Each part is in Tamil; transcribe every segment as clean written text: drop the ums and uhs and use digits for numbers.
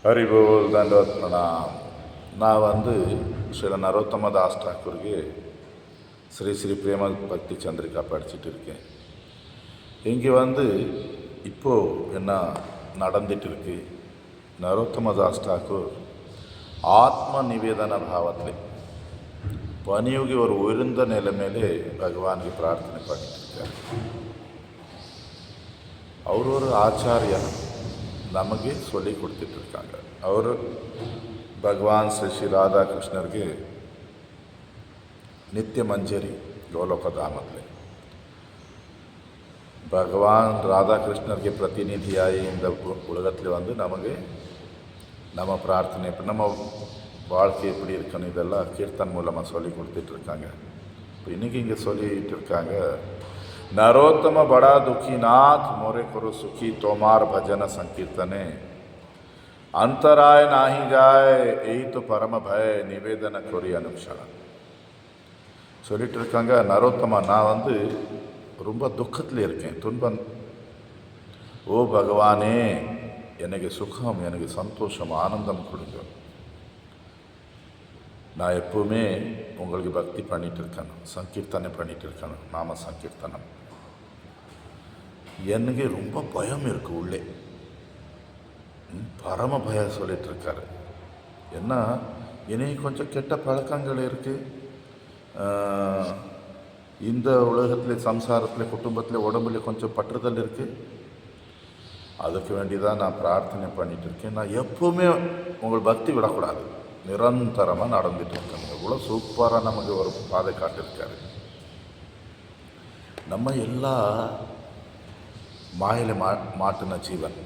ಹರಿಬೋಲ್ ದಂಡವತ್ ಪ್ರಣಾಮ್. ನಾನು ಶ್ರೀ ನರೋತ್ತಮ தாஸ் ಠಾಕೂರ್ಗೆ ஸ்ரீ ஸ்ரீ பிரேம பக்தி சந்திரிகா படிச்சுட்டு இருக்கேன். இங்கே இப்போது என்ன நடந்துட்டு இருக்கு, நரோத்தம தாஸ் ಠಾಕೂர் ஆத்ம நிவேதன பாவத்தில் பனியோகி ஒரு உயர்ந்த நிலைமையிலே பகவானுக்கு பிரார்த்தனை பண்ணிட்டு இருக்கார். அவர் ஒரு ஆச்சாரியன் ನಮಗೆ சொல்லி கொடுத்துட்ருக்காங்க. ಅವರು ಭಗವಾನ್ ಶ್ರೀ ಶ್ರೀ ರಾಧಾಕೃಷ್ಣರಿಗೆ ನಿತ್ಯ ಮಂಜರಿ ಗೋಲೋಕಧಾಮದಲ್ಲಿ ಭಗವಾನ್ ರಾಧಾಕೃಷ್ಣರಿಗೆ ಪ್ರತಿನಿಧಿಯಾಗಿ இந்த உலகத்தில் நமக்கு நம்ம பிரார்த்தனை நம்ம வாழ்க்கை எப்படி இருக்கணும் இதெல்லாம் கீர்த்தன் மூலமாக சொல்லி கொடுத்துட்ருக்காங்க. இப்போ இன்றைக்கி இங்கே சொல்லிகிட்டு இருக்காங்க, नरोत्तम बड़ा दुखी नाथ मोरे करो सुखी तोमार भजन संकीर्तने अंतराय नाही जाए यही तो परम भय निवेदन कोरी अनुक्षण சொல்லிட்டு இருக்காங்க. நரோத்தமா, நான் ரொம்ப துக்கத்தில் இருக்கேன், துன்பம். ஓ பகவானே, எனக்கு சுகம், எனக்கு சந்தோஷம், ஆனந்தம் கொடுங்க. நான் எப்பவுமே உங்களுக்கு பக்தி பண்ணிட்டு இருக்கணும், சங்கீர்த்தனை பண்ணிட்டு இருக்கணும், நாம சங்கீர்த்தனம். எனக்கு ரொம்ப பயம் இருக்குது உள்ளே, பரம பயம் சொல்லிட்டு இருக்காரு. என்ன, எனக்கு கொஞ்சம் கெட்ட பழக்கங்கள் இருக்குது, இந்த உலகத்தில் சம்சாரத்தில் குடும்பத்தில் உடம்புல கொஞ்சம் பற்றுதல் இருக்குது. அதுக்கு வேண்டிதான் நான் பிரார்த்தனை பண்ணிட்டு இருக்கேன். நான் எப்போவுமே உங்கள் பக்தி விடக்கூடாது, நிரந்தரமாக நடந்துட்டு இருக்காங்க. இவ்வளோ சூப்பராக நமக்கு ஒரு பாதை காட்டிருக்காரு. நம்ம எல்லா மாயில மாட்டின ஜீவன்.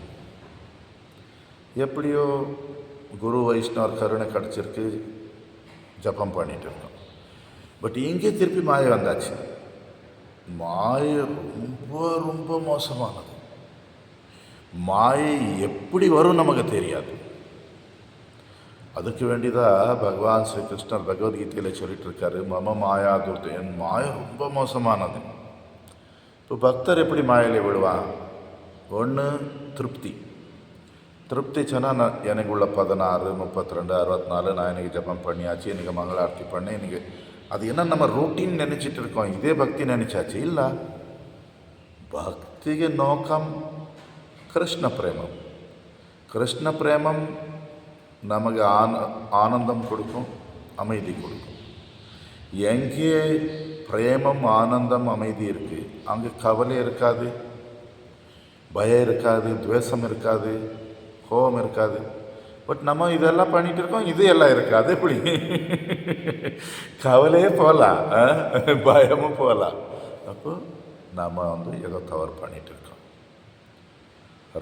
எப்படியோ குரு வைஷ்ணவர் கருணை கிடச்சிருக்கு, ஜபம் பண்ணிட்டு இருக்கோம். பட் இங்கே திருப்பி மாயை வந்தாச்சு. மாயை ரொம்ப ரொம்ப மோசமானது. மாயை எப்படி வரும் நமக்கு தெரியாது. அதுக்கு வேண்டிதான் பகவான் ஸ்ரீ கிருஷ்ணர் பகவத்கீதையில் சொல்லிட்டு இருக்காரு, மம மாயா தூர்த்து, என் மாயை ரொம்ப மோசமானது. இப்போ பக்தர் எப்படி மாயிலே விடுவான்? ஒன்று திருப்தி சொன்னால் எனக்கு உள்ள 16, 32, 64 நான் இன்றைக்கி ஜபம் பண்ணியாச்சு, இன்றைக்கி மங்களார்த்தி பண்ணேன், இன்றைக்கி அது என்ன நம்ம ரூட்டீன் நினச்சிட்டு இருக்கோம், இதே பக்தி நினச்சாச்சு. இல்லை, பக்திக்கு நோக்கம் கிருஷ்ண பிரேமம். கிருஷ்ண பிரேமம் நமக்கு ஆனந்தம் கொடுக்கும், அமைதி கொடுக்கும். எங்கே பிரேமம், ஆனந்தம், அமைதி இருக்குது, அங்கே கவலை இருக்காது, பயம் இருக்காது, துவேஷம் இருக்காது, கோபம் இருக்காது. பட் நம்ம இதெல்லாம் பண்ணிகிட்டு இருக்கோம், இது எல்லாம் இருக்காது. எப்படி கவலையே போகலாம், பயமும் போகலாம். அப்போ நம்ம ஏதோ தவறு பண்ணிகிட்டு இருக்கோம்.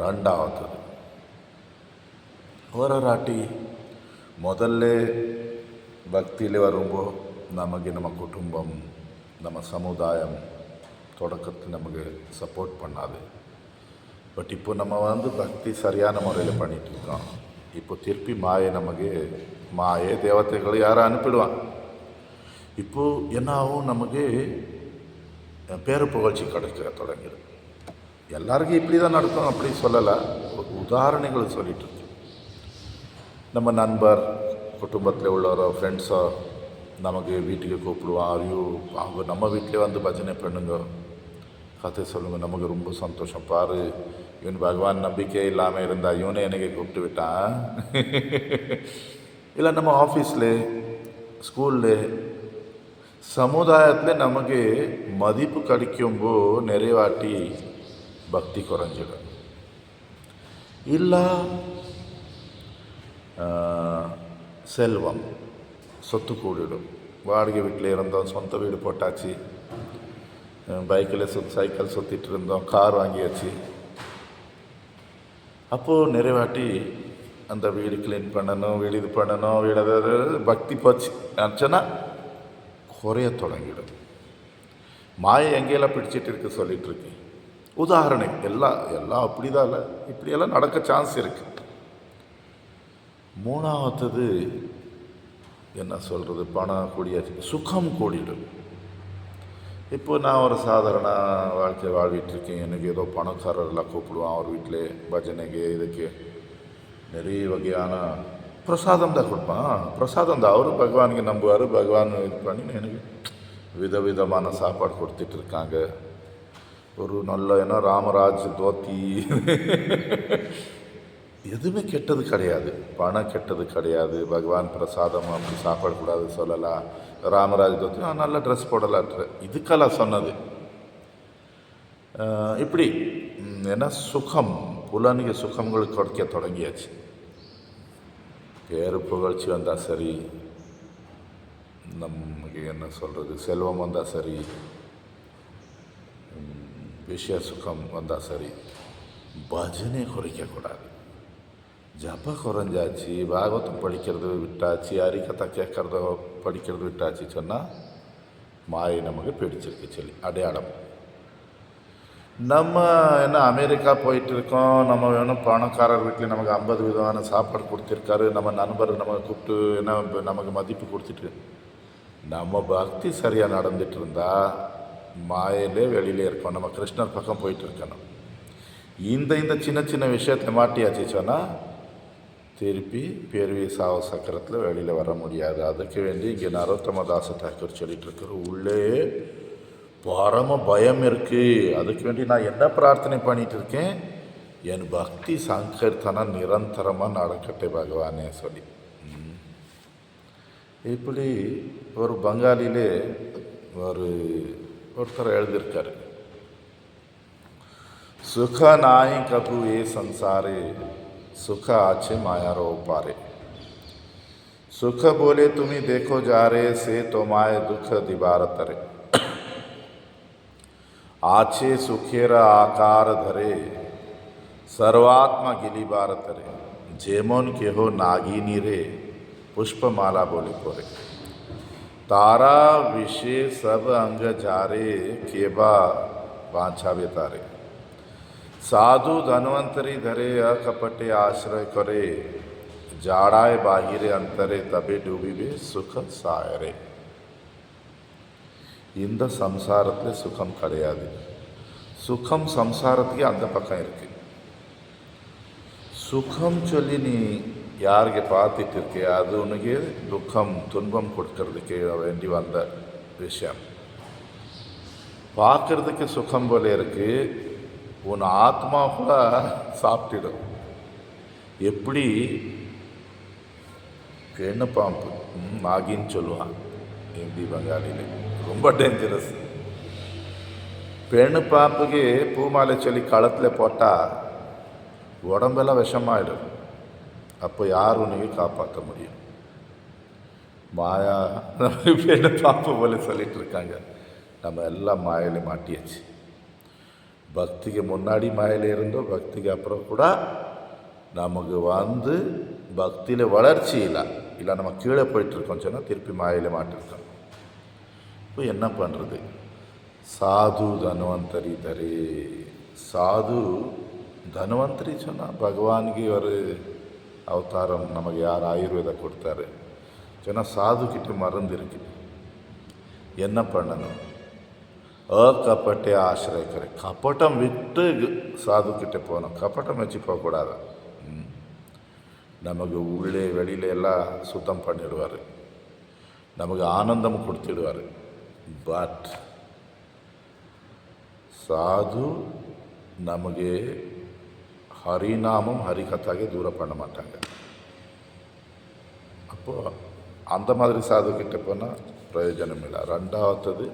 ரெண்டாவது, ಹೋರಾಟಿ ಮೊದಲೇ ಭಕ್ತಿಯಲ್ಲಿ வரும்போ நமக்கு நம்ம குடும்பம், நம்ம சமுதாயம் தொடக்கத்தில் நமக்கு சப்போர்ட் பண்ணாது. பட் இப்போ நம்ம பக்தி சரியான முறையில் பண்ணிகிட்டு இருக்கோம். இப்போ திருப்பி மாயை தேவதைகளை யாரும் அனுப்பிடுவான். இப்போது என்ன ஆகும், நமக்கு பேரு புகழ்ச்சி கிடைக்க தொடங்கிடும். எல்லாருக்கும் இப்படி தான் நடக்கும் அப்படி சொல்லலை, உதாரணங்கள் சொல்லிட்டு இருக்கேன். நம்ம நண்பர், குடும்பத்தில் உள்ளவரோ, ஃப்ரெண்ட்ஸோ நமக்கு வீட்டுக்கு கூப்பிடுவான். ஐயோ, அவங்க நம்ம வீட்டிலே பஜனை பண்ணுங்க, கதை சொல்லுங்கள், நமக்கு ரொம்ப சந்தோஷம். பாரு, இவன் பகவான் நம்பிக்கை இல்லாமல் இருந்தால் இவனை எனக்கு கூப்பிட்டு விட்டான். இல்லை, நம்ம ஆஃபீஸில், ஸ்கூலில், சமுதாயத்தில் நமக்கு மதிப்பு கிடைக்கும்போ நிறைவாட்டி பக்தி குறைஞ்சிடும். இல்லை, செல்வம், சொத்து கூடிடும். வாடகை வீட்டில் இருந்தோம், சொந்த வீடு போட்டாச்சு, பைக்கில் சைக்கிள் சுற்றிட்டு இருந்தோம், கார் வாங்கியாச்சு. அப்போது நிறைவாட்டி அந்த வீடு க்ளீன் பண்ணணும், வீடு இது பண்ணணும், வீடு பக்தி போச்சு நினச்சோன்னா குறைய தொடங்கிடும். மாயை எங்கேயெல்லாம் பிடிச்சிட்டு இருக்கு சொல்லிகிட்டு இருக்கேன். உதாரணம், எல்லாம் அப்படி தான், இல்லை, இப்படியெல்லாம் நடக்க சான்ஸ் இருக்குது. மூணாவது என்ன சொல்கிறது, பணம் கூடியாச்சு, சுகம் கூடிடும். இப்போ நான் ஒரு சாதாரண வாழ்க்கை வாழ்விட்டுருக்கேன். எனக்கு ஏதோ பணக்காரரெல்லாம் கூப்பிடுவான் அவர் வீட்டில் பஜனைக்கு, இதுக்கு நிறைய வகையான பிரசாதம் தான் கொடுப்பான். பிரசாதம் தான். அவரும் பகவானுக்கு நம்புவார். பகவான் இது பண்ணி எனக்கு விதவிதமான சாப்பாடு கொடுத்துட்டு இருக்காங்க. ஒரு நல்ல ஏன்னா ராமராஜ் தோத்தி எதுவுமே கெட்டது கிடையாது. பணம் கெட்டது கிடையாது. பகவான் பிரசாதம் அப்படி சாப்பிடக்கூடாது சொல்லலாம். ராமராஜ் தோத்தி நல்ல ட்ரெஸ் போடலாற்ற இதுக்கெல்லாம் சொன்னது இப்படி ஏன்னா சுகம் புலனிக சுகங்களுக்கு கொடுக்க தொடங்கியாச்சு. பேரு புகழ்ச்சி வந்தால் சரி, நமக்கு என்ன சொல்கிறது, செல்வம் வந்தால் சரி, விஷய சுகம் வந்தால் சரி, பஜனை குறைக்கக்கூடாது. ஜப குறைஞ்சாச்சு, பாகவதம் படிக்கிறது விட்டாச்சு, ஹரிகதை கேட்குறத படிக்கிறது விட்டாச்சு சொன்னால் மாயை நமக்கு பிடிச்சிருக்கு சொல்லி அடையாளம். நம்ம என்ன அமெரிக்கா போயிட்டு இருக்கோம், நம்ம வேணும் பணக்காரர் வீட்டில் நமக்கு 50 விதமான சாப்பாடு கொடுத்துருக்காரு, நம்ம நண்பர் நம்ம கூப்பிட்டு என்ன நமக்கு மதிப்பு கொடுத்துட்டு நம்ம பக்தி சரியாக நடந்துட்டு இருந்தால் மாயிலே வெளியிலே இருக்கோம். நம்ம கிருஷ்ணர் பக்கம் போயிட்டு இருக்கணும். இந்த சின்ன சின்ன விஷயத்தை மாட்டியாச்சு சொன்னால் திருப்பி பேர்வி சாவ சக்கரத்தில் வெளியில் வர முடியாது. அதுக்கு வேண்டி இங்கே நரோத்தமதாச தாக்கூர் சொல்லிகிட்டு இருக்கிற உள்ளே பரம பயம் இருக்குது. அதுக்கு வேண்டி நான் என்ன பிரார்த்தனை பண்ணிகிட்டு இருக்கேன், என் பக்தி சங்கீர்த்தனம் நிரந்தரமாக நடக்கட்டே பகவானே சொல்லி. இப்படி ஒரு பங்காளியிலே ஒருத்தர் எழுதியிருக்காரு, சுக நாய் கபு ஏ சம்சாரே सुख आछे माया रो पारे सुख बोले तुम्ही देखो जा रे से तोमाय दुख दिबार तरे आछे सुखेर आकार धरे सर्वात्मा गिलीबार तरे जेमोन के हो नागिनी रे पुष्पमाला बोले पोरे तारा विषे सब अंग जारे केबा वांछावे तारे साधु धन्वंतरी धरे अकपटे आश्रय करे जाड़ाए बाहिरे अंतरे तबे डूबी सुख सायरे. இந்த சம்சாரத்தில் சுகம் கிடையாது. சுகம் சம்சாரத்துக்கு அந்த பக்கம் இருக்கு. சுகம் சொல்லி நீ யாருக்கு பார்த்துட்டு இருக்கே அது உனக்கு துக்கம் துன்பம் கொடுக்கறதுக்கு வேண்டி வந்த விஷயம். பார்க்கறதுக்கு சுகம் போல இருக்கு, உன் ஆத்மா கூட சாப்பிட்டிடும். எப்படி பெண்ணு பாம்பு நாகின்னு சொல்லுவான் ஹிந்தி பங்காளியில், ரொம்ப டேஞ்சரஸ். பெண்ணு பாம்புக்கு பூமாலை சொல்லி களத்தில் போட்டால் உடம்பெல்லாம் விஷமாயிடும். அப்போ யார் உன்னையும் காப்பாற்ற முடியும்? மாயா பெண்ணு பாம்பு போல சொல்லிட்டு இருக்காங்க. நம்ம எல்லாம் மாயில மாட்டியாச்சு. பக்திக்கு முன்னாடி மாயில இருந்தோம், பக்திக்கு அப்புறம் கூட நமக்கு வந்து பக்தியில் வளர்ச்சி இல்லை நம்ம கீழே போயிட்டுருக்கோம் சொன்னால் திருப்பி மாயில மாட்டிருக்கோம். இப்போ என்ன பண்ணுறது? சாது தன்வந்தரி தரே. சாது தன்வந்தரி சொன்னால் பகவானுக்கு ஒரு அவதாரம் நமக்கு யார் ஆயுர்வேதம் கொடுத்தாரு சொன்னால் சாதுக்கிட்ட மருந்து இருக்குது. என்ன பண்ணணும்? அக்கப்பட்டே ஆசிரியக்கிற கப்பட்டம் விட்டு சாதுக்கிட்ட போகணும். கப்பட்டம் வச்சு போகக்கூடாது. நமக்கு உள்ளே வெளியில எல்லாம் சுத்தம் பண்ணிடுவார், நமக்கு ஆனந்தம் கொடுத்துடுவார். பட் சாது நமக்கு ஹரிநாமம் ஹரிகத்தாಗೆ தூர பண்ண மாட்டாங்க. அப்போது அந்த மாதிரி சாதுக்கிட்ட போனால் பிரயோஜனம் இல்லை. ரெண்டாவது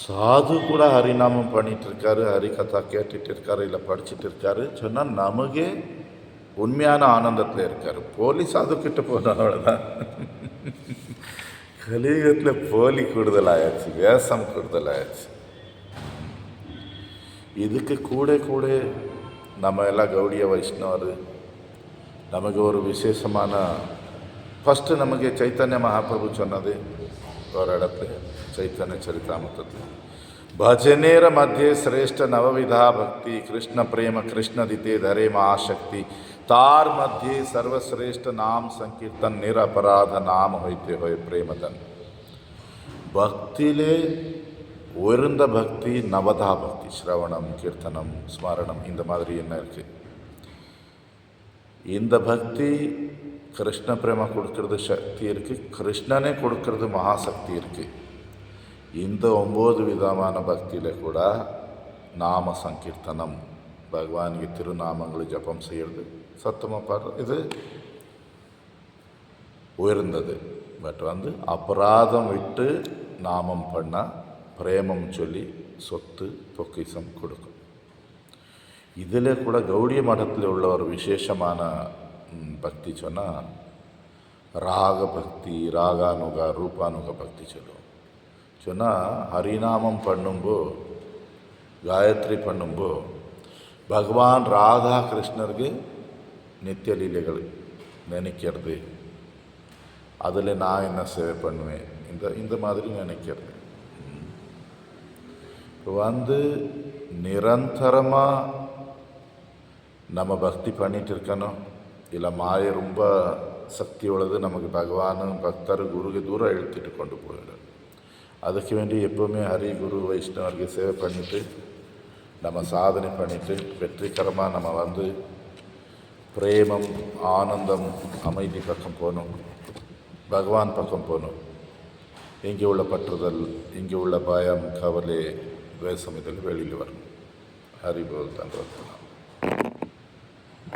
சாது கூட ஹரிநாமம் பண்ணிகிட்ருக்காரு, ஹரிகதா கேட்டுட்டு இருக்காரு, இல்லை படிச்சுட்டு இருக்காரு சொன்னால் நமக்கே உண்மையான ஆனந்தத்தில் இருக்கார். போலி சாதுக்கிட்ட போனால் அவ்வளோதான். கலியுகத்தில் போலி கூடுதலாயாச்சு, வேஷம் கூடுதலாயாச்சு. இதுக்கு கூட நம்ம எல்லாம் கௌடிய வைஷ்ணவர் நமக்கு ஒரு விசேஷமான ஃபஸ்ட்டு நமக்கு சைத்தன்ய மகாபிரபு சொன்னது ஒரு இடத்துல चैतन्य चरितामृत भजनेर मध्य श्रेष्ठ नवविधा भक्ति कृष्ण प्रेम कृष्ण दिते धरे महाशक्ति तार मध्य सर्वश्रेष्ठ नाम संकीर्तन निरपराध नाम होते होय प्रेमधन. பக்தியிலே உயர்ந்த பக்தி நவதா பக்தி, ஸ்ரவணம் கீர்த்தனம் ஸ்மரணம் இந்த மாதிரி என்ன இருக்குது. இந்த பக்தி கிருஷ்ண பிரேம கொடுக்கறது சக்தி இருக்குது, கிருஷ்ணனே கொடுக்கறது மகாசக்தி இருக்குது. இந்த 9 விதமான பக்தியில் கூட நாம சங்கீர்த்தனம், பகவானுக்கு திருநாமங்களை ஜபம் செய்கிறது, சத்தமாக பாடுறது, இது உயர்ந்தது. பட் அபராதம் விட்டு நாமம் பண்ணால் பிரேமம் சொல்லி சொத்து பொக்கிசம் கொடுக்கும். இதில் கூட கௌடிய மடத்தில் உள்ள ஒரு விசேஷமான பக்தி சொன்னால் ராக பக்தி, ராகானுக ரூபானுக பக்தி சொல்லுவோம். சொன்னால் ஹரிநாமம் பண்ணும்போ, காயத்ரி பண்ணும்போ பகவான் ராதா கிருஷ்ணருக்கு நித்திய லீலைகள் நினைக்கிறது, அதில் நான் என்ன சேவை பண்ணுவேன், இந்த மாதிரி நினைக்கிறது. இப்போ நிரந்தரமாக நம்ம பக்தி பண்ணிட்டு இருக்கணும். இல்லை மாய ரொம்ப சக்தி உள்ளது, நமக்கு பகவான் பக்தர் குருக்கு தூரம் இழுத்துட்டு கொண்டு போயிடும். அதுக்கு வேண்டி எப்போவுமே ஹரி குரு வைஷ்ணவருக்கு சேவை பண்ணிவிட்டு நம்ம சாதனை பண்ணிவிட்டு வெற்றிகரமாக நம்ம பிரேமம், ஆனந்தம், அமைதி பக்கம் போகணும், பகவான் பக்கம் போகணும். இங்கே உள்ள பற்றுதல், இங்கே உள்ள பயம், கவலை, வேஷம் இதில் வெளியில் வரணும். ஹரி போல் தான்